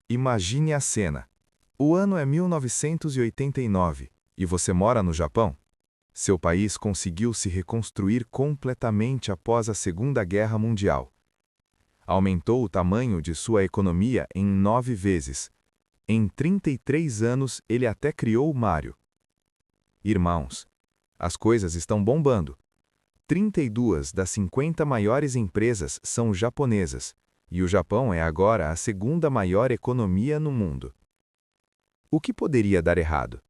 Imagine a cena. O ano é 1989 e você mora no Japão. Seu país conseguiu se reconstruir completamente após a Segunda Guerra Mundial. Aumentou o tamanho de sua economia em 9 vezes. Em 33 anos, ele até criou o Mario. Irmãos, as coisas estão bombando. 32 das 50 maiores empresas são japonesas, e o Japão é agora a segunda maior economia no mundo. O que poderia dar errado?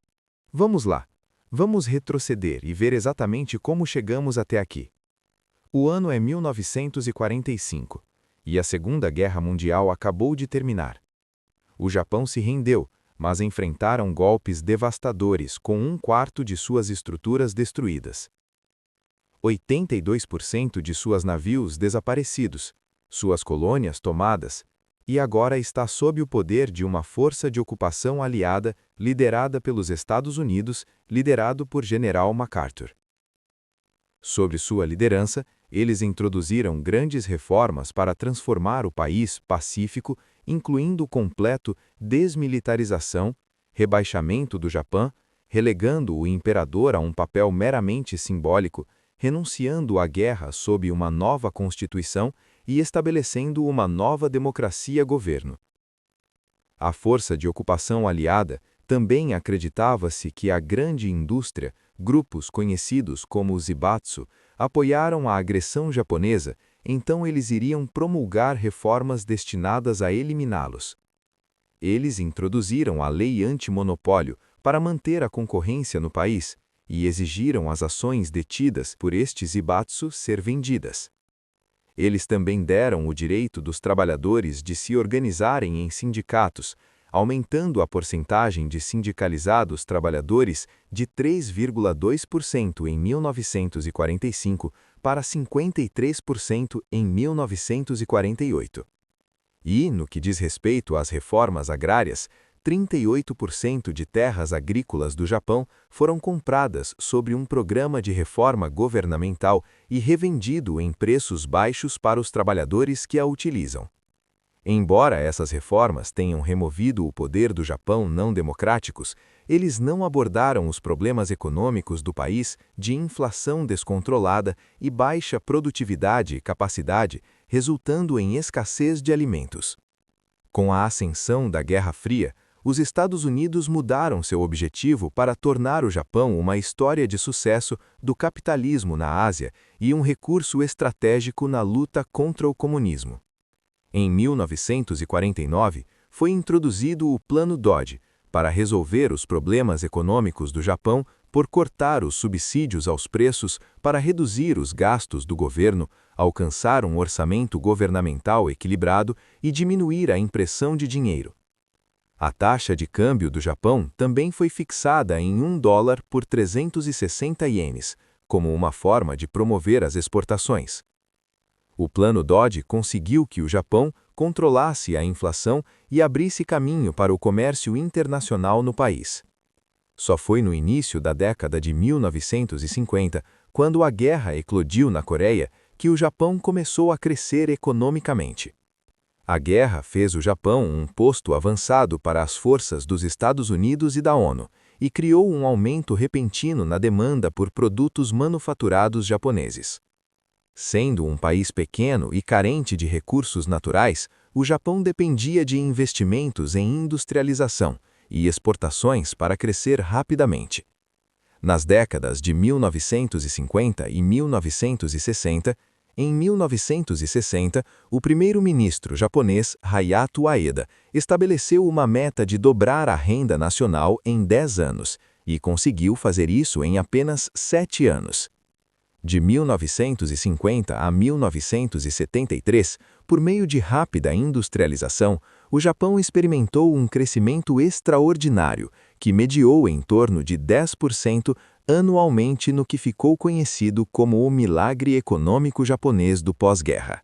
Vamos lá. Vamos retroceder e ver exatamente como chegamos até aqui. O ano é 1945, e a Segunda Guerra Mundial acabou de terminar. O Japão se rendeu, mas enfrentaram golpes devastadores com um quarto de suas estruturas destruídas. 82% de seus navios desaparecidos, suas colônias tomadas, e agora está sob o poder de uma força de ocupação aliada liderada pelos Estados Unidos, liderado por General MacArthur. Sob sua liderança, eles introduziram grandes reformas para transformar o país pacífico, incluindo completo desmilitarização, rebaixamento do Japão, relegando o imperador a um papel meramente simbólico, renunciando à guerra sob uma nova constituição e estabelecendo uma nova democracia-governo. A força de ocupação aliada também acreditava-se que a grande indústria, grupos conhecidos como Zaibatsu, apoiaram a agressão japonesa, então eles iriam promulgar reformas destinadas a eliminá-los. Eles introduziram a lei antimonopólio para manter a concorrência no país e exigiram as ações detidas por estes Zaibatsu ser vendidas. Eles também deram o direito dos trabalhadores de se organizarem em sindicatos, aumentando a porcentagem de sindicalizados trabalhadores de 3,2% em 1945 para 53% em 1948. E, no que diz respeito às reformas agrárias, 38% de terras agrícolas do Japão foram compradas sob um programa de reforma governamental e revendido em preços baixos para os trabalhadores que a utilizam. Embora essas reformas tenham removido o poder do Japão não democráticos, eles não abordaram os problemas econômicos do país de inflação descontrolada e baixa produtividade e capacidade, resultando em escassez de alimentos. Com a ascensão da Guerra Fria, os Estados Unidos mudaram seu objetivo para tornar o Japão uma história de sucesso do capitalismo na Ásia e um recurso estratégico na luta contra o comunismo. Em 1949, foi introduzido o Plano Dodge para resolver os problemas econômicos do Japão por cortar os subsídios aos preços para reduzir os gastos do governo, alcançar um orçamento governamental equilibrado e diminuir a impressão de dinheiro. A taxa de câmbio do Japão também foi fixada em $1 por 360 ienes, como uma forma de promover as exportações. O Plano Dodge conseguiu que o Japão controlasse a inflação e abrisse caminho para o comércio internacional no país. Só foi no início da década de 1950, quando a guerra eclodiu na Coreia, que o Japão começou a crescer economicamente. A guerra fez o Japão um posto avançado para as forças dos Estados Unidos e da ONU, e criou um aumento repentino na demanda por produtos manufaturados japoneses. Sendo um país pequeno e carente de recursos naturais, o Japão dependia de investimentos em industrialização e exportações para crescer rapidamente. Nas décadas de 1950 e 1960, em 1960, o primeiro-ministro japonês Hayato Maeda estabeleceu uma meta de dobrar a renda nacional em 10 anos e conseguiu fazer isso em apenas 7 anos. De 1950 a 1973, por meio de rápida industrialização, o Japão experimentou um crescimento extraordinário, que mediou em torno de 10% anualmente no que ficou conhecido como o milagre econômico japonês do pós-guerra.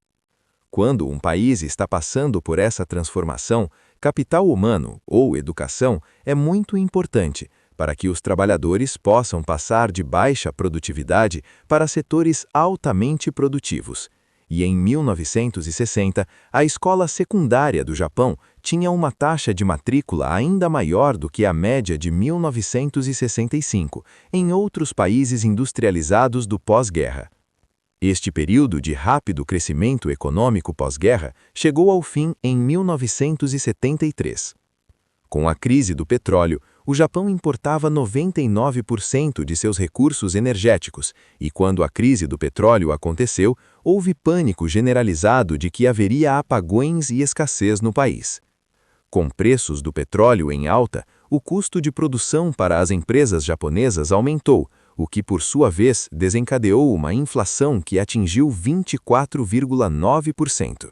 Quando um país está passando por essa transformação, capital humano, ou educação, é muito importante, para que os trabalhadores possam passar de baixa produtividade para setores altamente produtivos. e em 1960, a escola secundária do Japão tinha uma taxa de matrícula ainda maior do que a média de 1965 em outros países industrializados do pós-guerra. Este período de rápido crescimento econômico pós-guerra chegou ao fim em 1973. Com a crise do petróleo, o Japão importava 99% de seus recursos energéticos, e quando a crise do petróleo aconteceu, houve pânico generalizado de que haveria apagões e escassez no país. Com preços do petróleo em alta, o custo de produção para as empresas japonesas aumentou, o que por sua vez desencadeou uma inflação que atingiu 24,9%.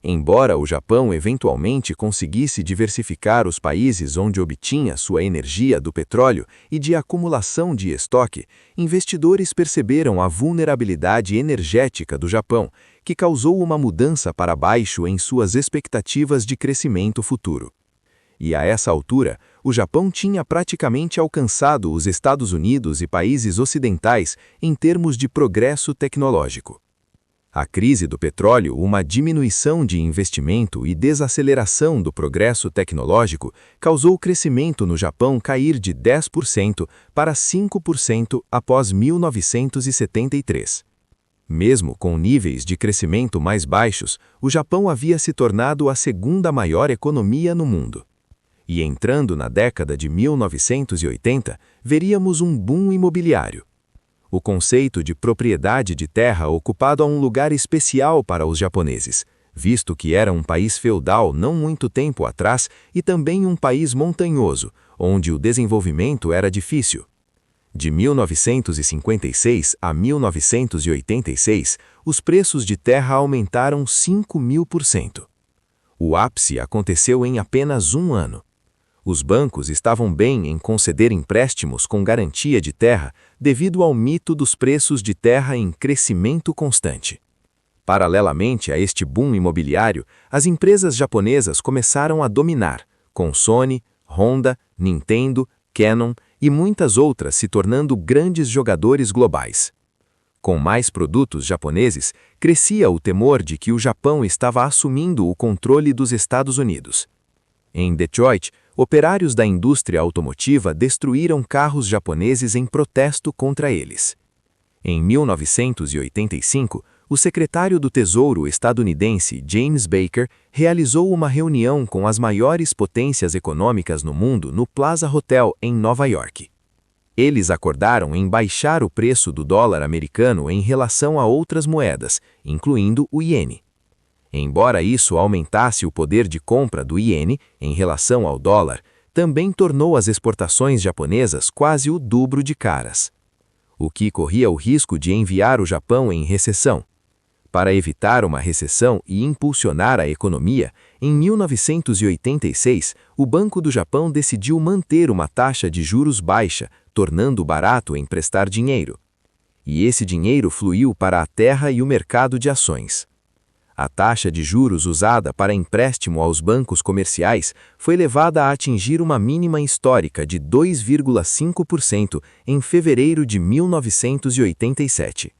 Embora o Japão eventualmente conseguisse diversificar os países onde obtinha sua energia do petróleo e de acumulação de estoque, investidores perceberam a vulnerabilidade energética do Japão, que causou uma mudança para baixo em suas expectativas de crescimento futuro. E a essa altura, o Japão tinha praticamente alcançado os Estados Unidos e países ocidentais em termos de progresso tecnológico. A crise do petróleo, uma diminuição de investimento e desaceleração do progresso tecnológico causou o crescimento no Japão cair de 10% para 5% após 1973. Mesmo com níveis de crescimento mais baixos, o Japão havia se tornado a segunda maior economia no mundo. E entrando na década de 1980, veríamos um boom imobiliário. O conceito de propriedade de terra ocupado a um lugar especial para os japoneses, visto que era um país feudal não muito tempo atrás e também um país montanhoso, onde o desenvolvimento era difícil. De 1956 a 1986, os preços de terra aumentaram 5.000%. O ápice aconteceu em apenas um ano. Os bancos estavam bem em conceder empréstimos com garantia de terra devido ao mito dos preços de terra em crescimento constante. Paralelamente a este boom imobiliário, as empresas japonesas começaram a dominar, com Sony, Honda, Nintendo, Canon e muitas outras se tornando grandes jogadores globais. Com mais produtos japoneses, crescia o temor de que o Japão estava assumindo o controle dos Estados Unidos. Em Detroit, operários da indústria automotiva destruíram carros japoneses em protesto contra eles. Em 1985, o secretário do Tesouro estadunidense James Baker realizou uma reunião com as maiores potências econômicas no mundo no Plaza Hotel, em Nova York. Eles acordaram em baixar o preço do dólar americano em relação a outras moedas, incluindo o iene. Embora isso aumentasse o poder de compra do iene em relação ao dólar, também tornou as exportações japonesas quase o dobro de caras, o que corria o risco de enviar o Japão em recessão. Para evitar uma recessão e impulsionar a economia, em 1986, o Banco do Japão decidiu manter uma taxa de juros baixa, tornando barato emprestar dinheiro. E esse dinheiro fluiu para a terra e o mercado de ações. A taxa de juros usada para empréstimo aos bancos comerciais foi levada a atingir uma mínima histórica de 2,5% em fevereiro de 1987.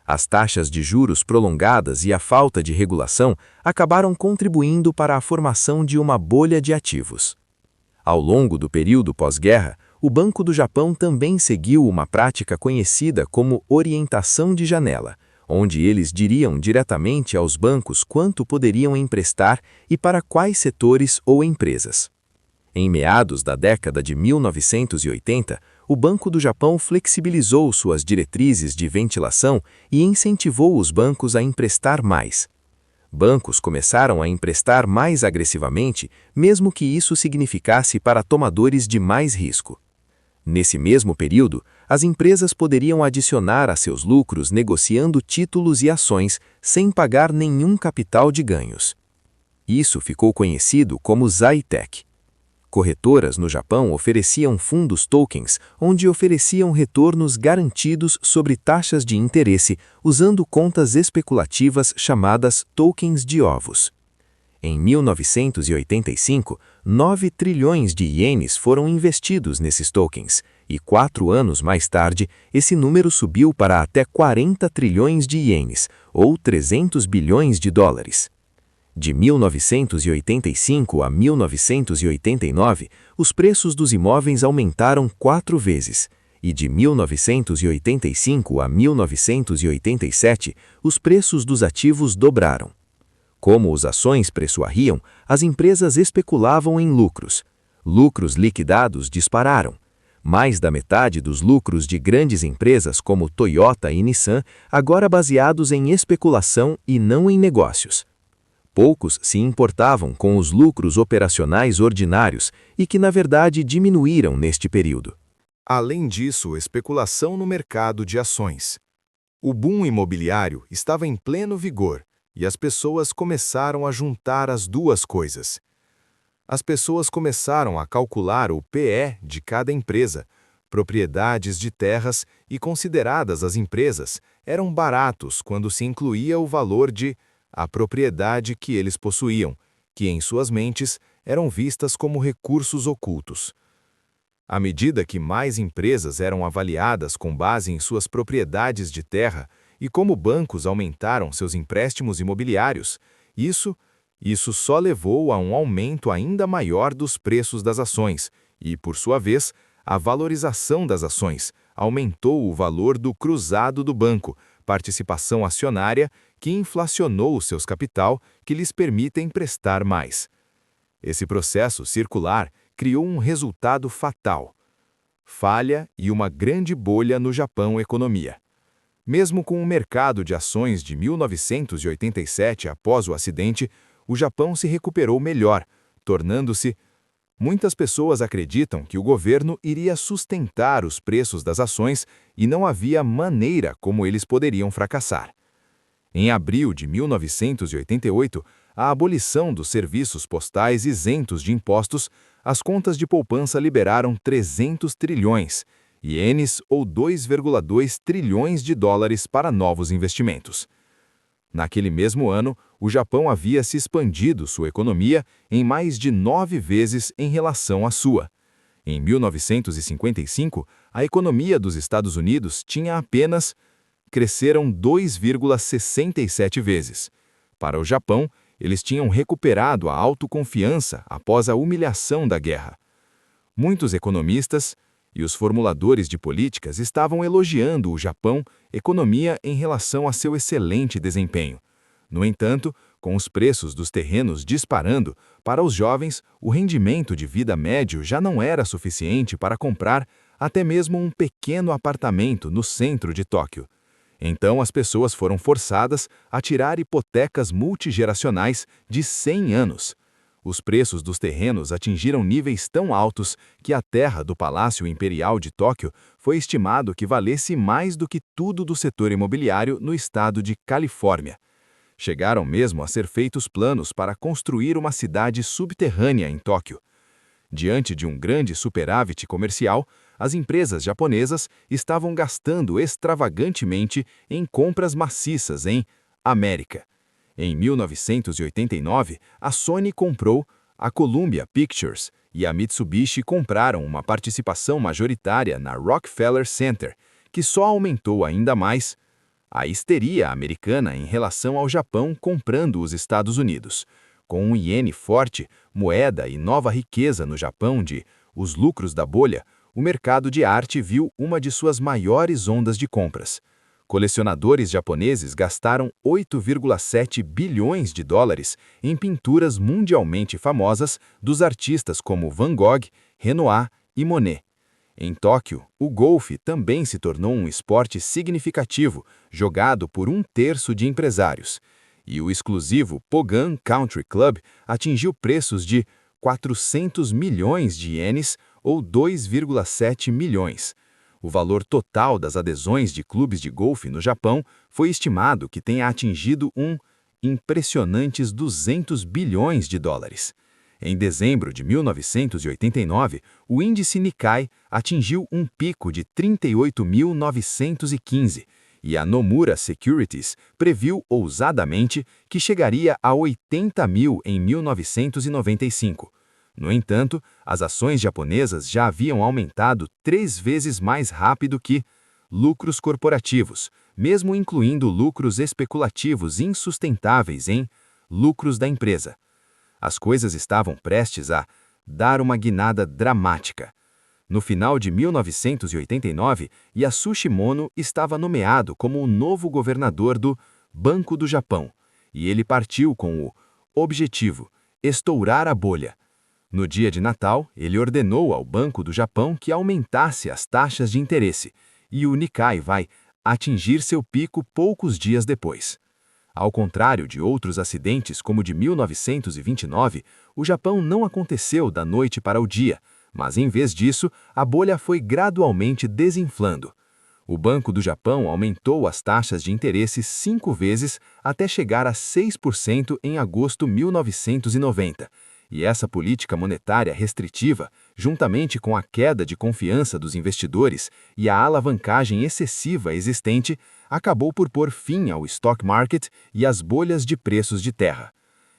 As taxas de juros prolongadas e a falta de regulação acabaram contribuindo para a formação de uma bolha de ativos. Ao longo do período pós-guerra, o Banco do Japão também seguiu uma prática conhecida como orientação de janela, onde eles diriam diretamente aos bancos quanto poderiam emprestar e para quais setores ou empresas. Em meados da década de 1980, o Banco do Japão flexibilizou suas diretrizes de ventilação e incentivou os bancos a emprestar mais. Bancos começaram a emprestar mais agressivamente, mesmo que isso significasse para tomadores de mais risco. Nesse mesmo período, as empresas poderiam adicionar a seus lucros negociando títulos e ações sem pagar nenhum capital de ganhos. Isso ficou conhecido como Zaitec. Corretoras no Japão ofereciam fundos tokens, onde ofereciam retornos garantidos sobre taxas de interesse usando contas especulativas chamadas tokens de ovos. Em 1985, 9 trilhões de ienes foram investidos nesses tokens, E 4 anos mais tarde, esse número subiu para até 40 trilhões de ienes, ou 300 bilhões de dólares. De 1985 a 1989, os preços dos imóveis aumentaram 4 vezes, e de 1985 a 1987, os preços dos ativos dobraram. Como os ações pressuariam, as empresas especulavam em lucros. Lucros liquidados dispararam. Mais da metade dos lucros de grandes empresas como Toyota e Nissan, agora baseados em especulação e não em negócios. Poucos se importavam com os lucros operacionais ordinários e que, na verdade, diminuíram neste período. Além disso, especulação no mercado de ações. O boom imobiliário estava em pleno vigor e as pessoas começaram a juntar as duas coisas. As pessoas começaram a calcular o PE de cada empresa. Propriedades de terras e consideradas as empresas eram baratos quando se incluía o valor de a propriedade que eles possuíam, que em suas mentes eram vistas como recursos ocultos. À medida que mais empresas eram avaliadas com base em suas propriedades de terra e como bancos aumentaram seus empréstimos imobiliários, isso só levou a um aumento ainda maior dos preços das ações e, por sua vez, a valorização das ações aumentou o valor do cruzado do banco, participação acionária que inflacionou o seu capital, que lhes permite emprestar mais. Esse processo circular criou um resultado fatal: falha e uma grande bolha no Japão economia. Mesmo com o mercado de ações de 1987 após o acidente, o Japão se recuperou melhor, tornando-se. Muitas pessoas acreditam que o governo iria sustentar os preços das ações e não havia maneira como eles poderiam fracassar. Em abril de 1988, a abolição dos serviços postais isentos de impostos, as contas de poupança liberaram 300 trilhões, ienes ou 2,2 trilhões de dólares para novos investimentos. Naquele mesmo ano, o Japão havia se expandido sua economia em mais de 9 vezes em relação à sua. Em 1955, a economia dos Estados Unidos tinha apenas cresceram 2,67 vezes. Para o Japão, eles tinham recuperado a autoconfiança após a humilhação da guerra. Muitos economistas e os formuladores de políticas estavam elogiando o Japão, economia em relação a seu excelente desempenho. No entanto, com os preços dos terrenos disparando, para os jovens, o rendimento de vida médio já não era suficiente para comprar até mesmo um pequeno apartamento no centro de Tóquio. Então as pessoas foram forçadas a tirar hipotecas multigeracionais de 100 anos. Os preços dos terrenos atingiram níveis tão altos que a terra do Palácio Imperial de Tóquio foi estimado que valesse mais do que tudo do setor imobiliário no estado de Califórnia. Chegaram mesmo a ser feitos planos para construir uma cidade subterrânea em Tóquio. Diante de um grande superávit comercial, as empresas japonesas estavam gastando extravagantemente em compras maciças em América. Em 1989, a Sony comprou, a Columbia Pictures e a Mitsubishi compraram uma participação majoritária na Rockefeller Center, que só aumentou ainda mais a histeria americana em relação ao Japão comprando os Estados Unidos. Com um iene forte, moeda e nova riqueza no Japão de os lucros da bolha, o mercado de arte viu uma de suas maiores ondas de compras. Colecionadores japoneses gastaram 8,7 bilhões de dólares em pinturas mundialmente famosas dos artistas como Van Gogh, Renoir e Monet. Em Tóquio, o golfe também se tornou um esporte significativo, jogado por 1/3 de empresários. E o exclusivo Pogan Country Club atingiu preços de 400 milhões de ienes ou 2,7 milhões. O valor total das adesões de clubes de golfe no Japão foi estimado que tenha atingido impressionantes 200 bilhões de dólares. Em dezembro de 1989, o índice Nikkei atingiu um pico de 38.915 e a Nomura Securities previu ousadamente que chegaria a 80.000 em 1995. No entanto, as ações japonesas já haviam aumentado 3 vezes mais rápido que lucros corporativos, mesmo incluindo lucros especulativos insustentáveis em lucros da empresa. As coisas estavam prestes a dar uma guinada dramática. No final de 1989, Yasushi Mono estava nomeado como o novo governador do Banco do Japão, e ele partiu com o objetivo: estourar a bolha. No dia de Natal, ele ordenou ao Banco do Japão que aumentasse as taxas de interesse, e o Nikkei vai atingir seu pico poucos dias depois. Ao contrário de outros acidentes como o de 1929, o Japão não aconteceu da noite para o dia, mas em vez disso, a bolha foi gradualmente desinflando. O Banco do Japão aumentou as taxas de interesse 5 vezes até chegar a 6% em agosto de 1990. E essa política monetária restritiva, juntamente com a queda de confiança dos investidores e a alavancagem excessiva existente, acabou por pôr fim ao stock market e às bolhas de preços de terra.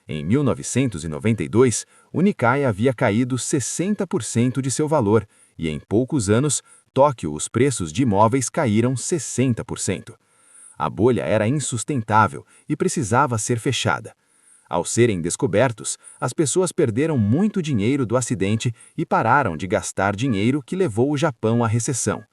Em 1992, o Nikkei havia caído 60% de seu valor, e em poucos anos, Tóquio, os preços de imóveis caíram 60%. A bolha era insustentável e precisava ser fechada. Ao serem descobertos, as pessoas perderam muito dinheiro do acidente e pararam de gastar dinheiro, que levou o Japão à recessão.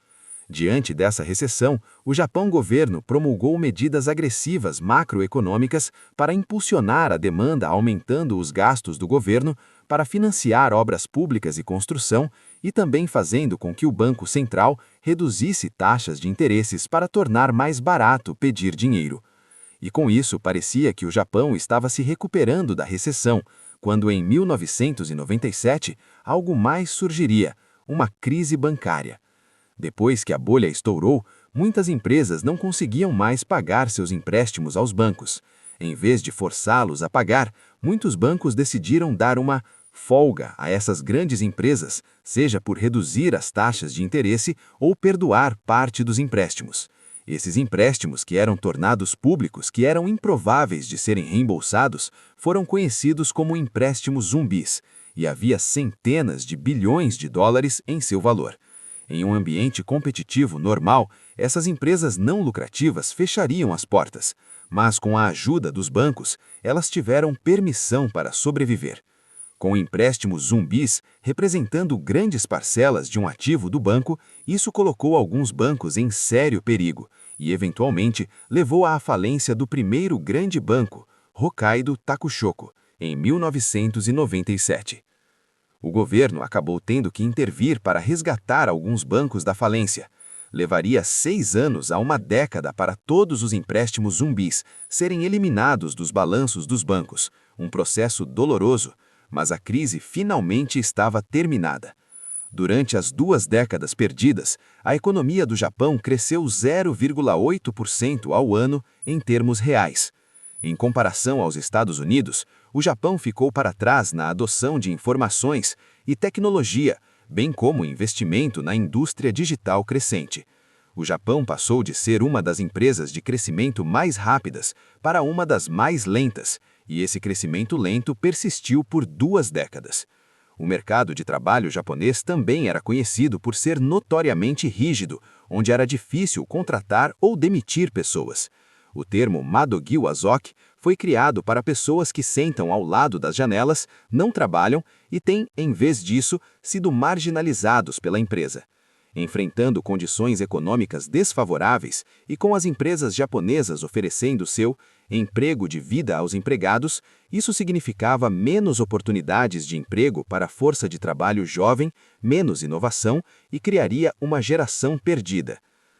Diante dessa recessão, o Japão governo promulgou medidas agressivas macroeconômicas para impulsionar a demanda, aumentando os gastos do governo para financiar obras públicas e construção, e também fazendo com que o Banco Central reduzisse taxas de interesses para tornar mais barato pedir dinheiro. E com isso parecia que o Japão estava se recuperando da recessão, quando em 1997 algo mais surgiria: uma crise bancária. Depois que a bolha estourou, muitas empresas não conseguiam mais pagar seus empréstimos aos bancos. Em vez de forçá-los a pagar, muitos bancos decidiram dar uma folga a essas grandes empresas, seja por reduzir as taxas de interesse ou perdoar parte dos empréstimos. Esses empréstimos, que eram tornados públicos, que eram improváveis de serem reembolsados, foram conhecidos como empréstimos zumbis, e havia centenas de bilhões de dólares em seu valor. Em um ambiente competitivo normal, essas empresas não lucrativas fechariam as portas, mas com a ajuda dos bancos, elas tiveram permissão para sobreviver. Com empréstimos zumbis representando grandes parcelas de um ativo do banco, isso colocou alguns bancos em sério perigo e, eventualmente, levou à falência do primeiro grande banco, Hokkaido Takushoku, em 1997. O governo acabou tendo que intervir para resgatar alguns bancos da falência. Levaria 6 anos a uma década para todos os empréstimos zumbis serem eliminados dos balanços dos bancos, um processo doloroso, mas a crise finalmente estava terminada. Durante as 2 décadas perdidas, a economia do Japão cresceu 0,8% ao ano em termos reais. Em comparação aos Estados Unidos, o Japão ficou para trás na adoção de informações e tecnologia, bem como investimento na indústria digital crescente. O Japão passou de ser uma das empresas de crescimento mais rápidas para uma das mais lentas, e esse crescimento lento persistiu por 2 décadas. O mercado de trabalho japonês também era conhecido por ser notoriamente rígido, onde era difícil contratar ou demitir pessoas. O termo Madogi Wazoki foi criado para pessoas que sentam ao lado das janelas, não trabalham e têm, em vez disso, sido marginalizados pela empresa. Enfrentando condições econômicas desfavoráveis e com as empresas japonesas oferecendo seu emprego de vida aos empregados, isso significava menos oportunidades de emprego para a força de trabalho jovem, menos inovação e criaria uma geração perdida.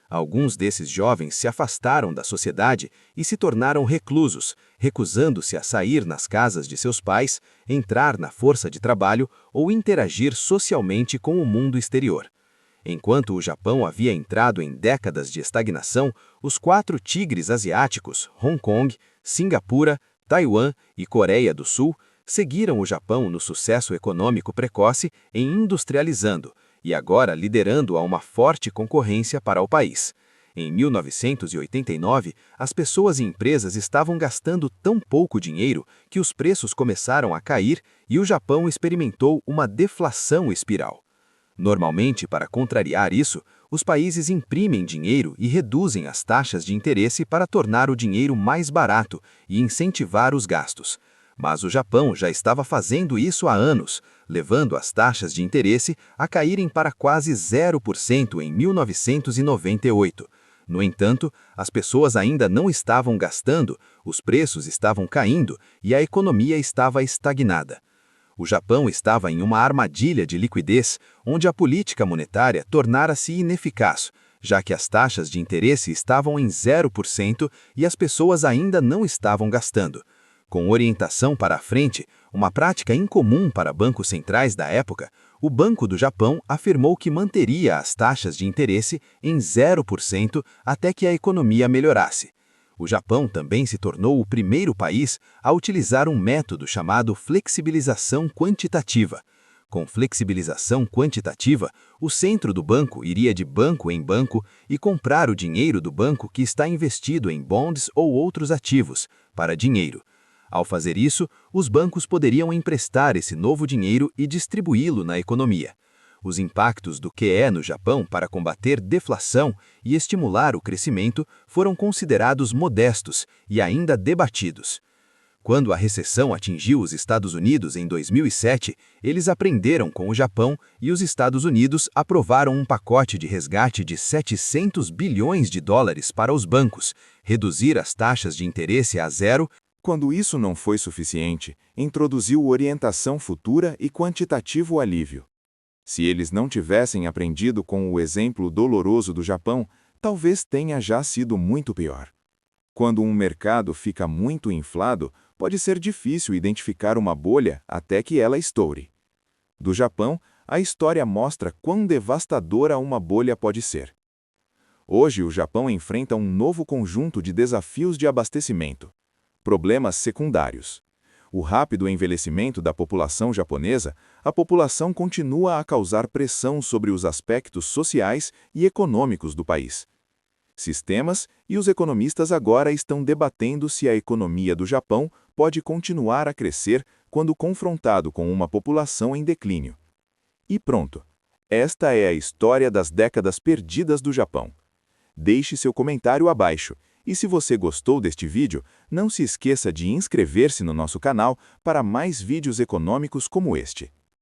Alguns desses jovens se afastaram da sociedade e se tornaram reclusos, recusando-se a sair nas casas de seus pais, entrar na força de trabalho ou interagir socialmente com o mundo exterior. Enquanto o Japão havia entrado em décadas de estagnação, os 4 tigres asiáticos, Hong Kong, Singapura, Taiwan e Coreia do Sul, seguiram o Japão no sucesso econômico precoce em industrializando, e agora liderando a uma forte concorrência para o país. Em 1989, as pessoas e empresas estavam gastando tão pouco dinheiro que os preços começaram a cair e o Japão experimentou uma deflação espiral. Normalmente, para contrariar isso, os países imprimem dinheiro e reduzem as taxas de interesse para tornar o dinheiro mais barato e incentivar os gastos. Mas o Japão já estava fazendo isso há anos, levando as taxas de interesse a caírem para quase 0% em 1998. No entanto, as pessoas ainda não estavam gastando, os preços estavam caindo e a economia estava estagnada. O Japão estava em uma armadilha de liquidez, onde a política monetária tornara-se ineficaz, já que as taxas de interesse estavam em 0% e as pessoas ainda não estavam gastando. Com orientação para a frente, uma prática incomum para bancos centrais da época, o Banco do Japão afirmou que manteria as taxas de interesse em 0% até que a economia melhorasse. O Japão também se tornou o primeiro país a utilizar um método chamado flexibilização quantitativa. Com flexibilização quantitativa, o centro do banco iria de banco em banco e comprar o dinheiro do banco que está investido em bonds ou outros ativos, para dinheiro. Ao fazer isso, os bancos poderiam emprestar esse novo dinheiro e distribuí-lo na economia. Os impactos do QE no Japão para combater deflação e estimular o crescimento foram considerados modestos e ainda debatidos. Quando a recessão atingiu os Estados Unidos em 2007, eles aprenderam com o Japão e os Estados Unidos aprovaram um pacote de resgate de 700 bilhões de dólares para os bancos, reduzir as taxas de interesse a zero. Quando isso não foi suficiente, introduziu orientação futura e quantitativo alívio. Se eles não tivessem aprendido com o exemplo doloroso do Japão, talvez tenha já sido muito pior. Quando um mercado fica muito inflado, pode ser difícil identificar uma bolha até que ela estoure. Do Japão, a história mostra quão devastadora uma bolha pode ser. Hoje, o Japão enfrenta um novo conjunto de desafios de abastecimento. Problemas secundários. O rápido envelhecimento da população japonesa, a população continua a causar pressão sobre os aspectos sociais e econômicos do país. Sistemas e os economistas agora estão debatendo se a economia do Japão pode continuar a crescer quando confrontado com uma população em declínio. E pronto. Esta é a história das décadas perdidas do Japão. Deixe seu comentário abaixo. E se você gostou deste vídeo, não se esqueça de inscrever-se no nosso canal para mais vídeos econômicos como este.